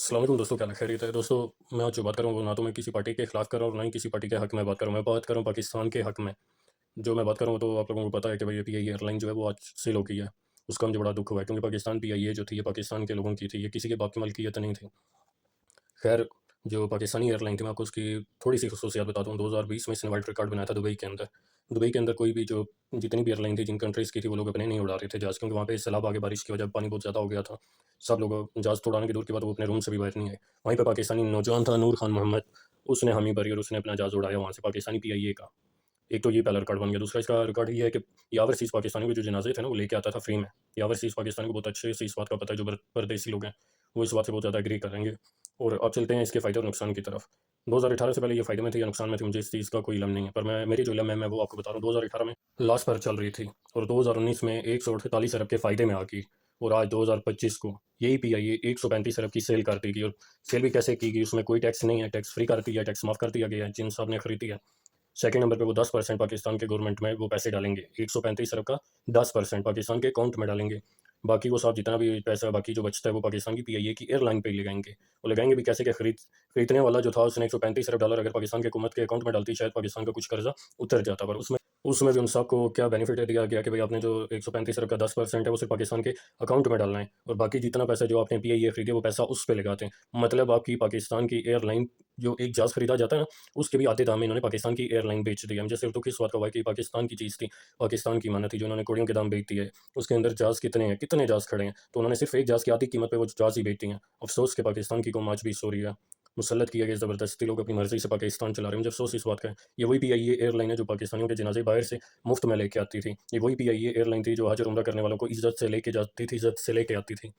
अस्सलाम वालेकुम दोस्तों, क्या खैरियत है दोस्तों। मैं आज जो बात कर रहा हूँ वो ना तो मैं किसी पार्टी के खिलाफ कर रहा हूँ, ना ही किसी पार्टी के हक में बात कर रहा हूँ। मैं बात कर रहा हूँ पाकिस्तान के हक में। जो मैं बात कर रहा हूँ तो आप लोगों को पता है कि भाई ये पीआईए एयरलाइन जो है वो आज सेल हो गई है। उसका मुझे बड़ा दुख हुआ है, क्योंकि पाकिस्तान पीआईए जो थी ये पाकिस्तान के लोगों की थी, ये किसी के बाप की मलकियत नहीं थी। खैर, जो पाकिस्तानी एयरलाइन थी मैं आपको उसकी थोड़ी सी खसूसियात बताता हूँ। 2020 में इसने वर्ल्ड रिकॉर्ड बनाया था दुबई के अंदर। दुबई के अंदर कोई भी जो जितनी भी एयरलाइन थी जिन कंट्रीज़ की थी वो लोग अपने नहीं उड़ा रहे थे जहाज़, क्योंकि वहाँ पे सैलाब आ गए, बारिश की वजह पानी बहुत ज़्यादा हो गया था। सब लोग जहाज़ तो उड़ाने की दूर की बात, वो अपने रूम से भी बाहर नहीं आए। वहीं पे पाकिस्तानी नौजवान था नूर खान मोहम्मद, उसने हामी भरी और उसने अपना जहाज़ उड़ाया वहाँ से पाकिस्तानी पीआईए का। एक तो ये पहला रिकॉर्ड बन गया। दूसरा इसका रिकॉर्ड ये है कि यावर सीस पाकिस्तानियों के जो जनाजे थे ना वो लेके आता था फ्री में। यावर सीस पाकिस्तानी को बहुत अच्छे से इस बात का पता है, जो परदेसी लोग हैं वो इस बात से बहुत ज़्यादा एग्री करेंगे। और अब चलते हैं इसके फ़ायदे और नुकसान की तरफ। 2018 से पहले ये फ़ायदे में थे या नुकसान में थे, मुझे इस चीज़ का कोई इल्म नहीं है, पर मेरी जो इल्म है मैं वो आपको बता रहा हूँ। 2018 में लॉस पर चल रही थी और 2019 में 148 अरब के फ़ायदे में आ गई। और आज 2025 को यही पीआईए 135 अरब की सेल कर दी गई। और सेल भी कैसे की गई, उसमें कोई टैक्स नहीं है, टैक्स फ्री कर दिया है, टैक्स माफ़ कर दिया गया है जिन साहब ने खरीदी है। सेकंड नंबर पे वो 10% पाकिस्तान के गवर्नमेंट में वो पैसे डालेंगे। 135 अरब का 10% पाकिस्तान के अकाउंट में डालेंगे। बाकी वो साहब जितना भी पैसा बाकी जो बचता है वो पाकिस्तान की पीआईए की एयरलाइन पे ही लगाएँगे। वो लगाएँगे भी कैसे, कि खरीदने वाला जो था उसने 135 अरब डॉलर अगर पाकिस्तान की हुकूमत के अकाउंट में डालती, शायद पाकिस्तान का कुछ कर्जा उतर जाता। पर उसमें उसमें भी उन साहब को क्या बेनिफिट दिया गया कि भाई आपने जो 135 अरब का 10% है वो सिर्फ पाकिस्तान के अकाउंट में डालना है, और बाकी जितना पैसा जो आपने पीआईए खरीदी वो पैसा उस पे लगाते हैं। मतलब आपकी पाकिस्तान की एयरलाइन, जो एक जहाज़ खरीदा जाता है ना, उसके भी आधे दाम में इन्होंने पाकिस्तान की एयरलाइन बेच दी है। मुझे सिर्फ दुःख इस बात का हुआ है कि पाकिस्तान की चीज़ थी, पाकिस्तान की मानत थी, जो इन्होंने कौड़ियों के दाम बेच दी है। उसके अंदर जहाज़ कितने हैं, कितने जहाज़ खड़े हैं, तो उन्होंने सिर्फ एक जहाज़ की आधी कीमत पे वो जहाज़ ही बेच दिए हैं। अफ़सोस कि पाकिस्तान की कौम आज भी सो रही है। मुसल्लत किया गया ज़बरदस्ती, लोग अपनी मर्ज़ी से पाकिस्तान चला रहे हैं। मुझे अफ़सोस इस बात का है। ये वही पीआईए एयरलाइन है जो पाकिस्तानियों के जनाज़े बाहर से मुफ्त में लेके आती थी। ये वही पीआईए एयरलाइन थी जो हज और उम्रा करने वालों को इज़्ज़त से लेके जाती थी, इज़्ज़त से लेके आती थी।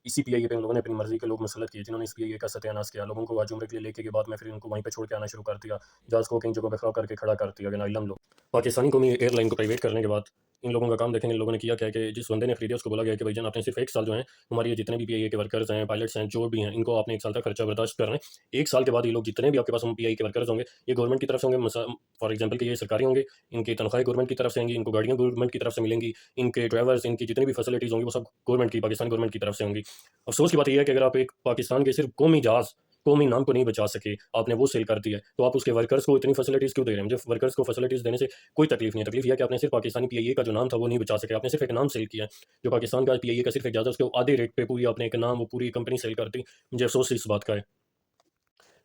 इसी पीआईए पे उन लोगों ने अपनी मर्ज़ी के लोग मुसल्लत किए, जिन्होंने इस पीआईए का सत्यानाश किया। लोगों को आज उम्रे के लिए लेके के बाद में फिर उनको वहीं पे छोड़ के आना शुरू कर दिया। जहाज़ को कई जगहों पे खड़ा करके खड़ा कर दिया, नाइलम लोग। पाकिस्तानी कौमी एयरलाइन को प्राइवेट करने के बाद इन लोगों का काम देखें, इन लोगों ने किया क्या है कि जिस बंदे ने खरीदा उसको बोला गया कि भाईजान आपने सिर्फ 1 साल जो है हमारे ये जितने भी पीआईए के वर्कर्स हैं, पायलट्स हैं, जो भी हैं, इनको आपने 1 साल तक खर्चा बर्दाश्त करना है। 1 साल के बाद ये लोग जितने भी आपके पास हम पीआईए के वर्कर्स होंगे, ये गवर्नमेंट की तरफ से होंगे। फॉर एग्जाम्पल कि ये सरकारी होंगे, इनकी तनख्वाहें गवर्नमेंट की तरफ से आएँगी, इनको गाड़ियाँ गवर्नमेंट की तरफ से मिलेंगी, इनके ड्राइवर्स, इनकी जितनी भी फैसिलिटीज़ होंगी वो सब गवर्नमेंट की, पाकिस्तान गवर्नमेंट की तरफ से होंगी। अफ़सोस की बात ये है कि अगर आप एक पाकिस्तान के सिर्फ कौमी जहाज़, कौमी नाम को नहीं बचा सके, आपने वो सेल कर दिया है, तो आप उसके वर्कर्स को इतनी फैसिलिटीज़ क्यों दे रहे हैं? मुझे वर्कर्स को फैसिलिटीज़ देने से कोई तकलीफ नहीं है। तकलीफ ये है कि आपने सिर्फ पाकिस्तानी पीआईए का जो नाम था वो नहीं बचा सके। आपने सिर्फ एक नाम सेल किया है। जो पाकिस्तान का पीआईए का सिर्फ एक जहाज़ है उसके आधे रेट पे पूरी आपने एक नाम, वो पूरी कंपनी सेल कर दी। मुझे अफ़सोस इस बात का है।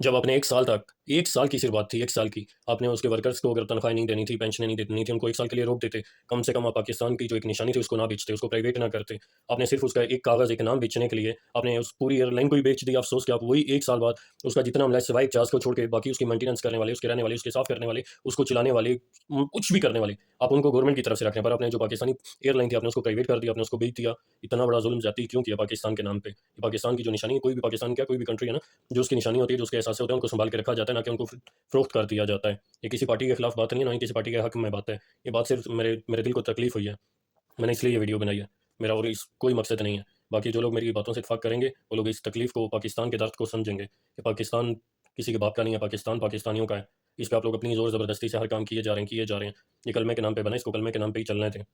जब आपने 1 साल तक, 1 साल की सिर्फ बात थी, 1 साल की, आपने उसके वर्कर्स को अगर तनख्वाह नहीं देनी थी, पेंशनें नहीं देनी थी, उनको 1 साल के लिए रोक देते। कम से कम आप पाकिस्तान की जो एक निशानी थी उसको ना बेचते, उसको प्राइवेट ना करते। आपने सिर्फ उसका एक कागज़, एक नाम बेचने के लिए आपने उस पूरी एयरलाइन को ही बेच दिया। अफ़सोस कि आप वही 1 साल बाद उसका जितना अमला है सिवाय एक जहाज़ को छोड़ के बाकी उसकी मेंटेनेंस करने वाले, उसके रहने वाले, उसके साफ़ करने वाले, उसको चलाने वाले, कुछ भी करने वाले, आप उनको गवर्नमेंट की तरफ से रख रहे हैं। पर आपने जो पाकिस्तानी एयरलाइन थी आपने उसको प्राइवेट कर दिया, आपने उसको बेच दिया। इतना बड़ा ज़ुल्म ज़्यादती क्यों किया पाकिस्तान के नाम पे? ये पाकिस्तान की जो निशानी है, कोई भी पाकिस्तान क्या कोई भी कंट्री है ना, जो उसकी निशानी होती है, जो उसके एहसास होते हैं, उनको सँभाल के रखा जाता है, ना कि उनको फ़रोख्त कर दिया जाता है। ये किसी पार्टी के खिलाफ बात नहीं है, ना ही किसी पार्टी के हक में बात है। ये बात सिर्फ़ मेरे मेरे दिल को तकलीफ़ हुई है। मैंने इसलिए ये वीडियो बनाई है। मेरा और इस कोई मकसद नहीं है। बाकी जो लोग मेरी बातों से इत्तेफ़ाक करेंगे, वो लोग इस तकलीफ़ को, पाकिस्तान के दर्द को समझेंगे कि पाकिस्तान किसी के बाप का नहीं है, पाकिस्तान पाकिस्तानियों का है। इस पे आप लोग अपनी ज़ोर ज़बरदस्ती से हर काम किए जा रहे हैं, किए जा रहे हैं। ये कलमे के नाम पे बना है, इसको कलमे के नाम पे ही चलने दें।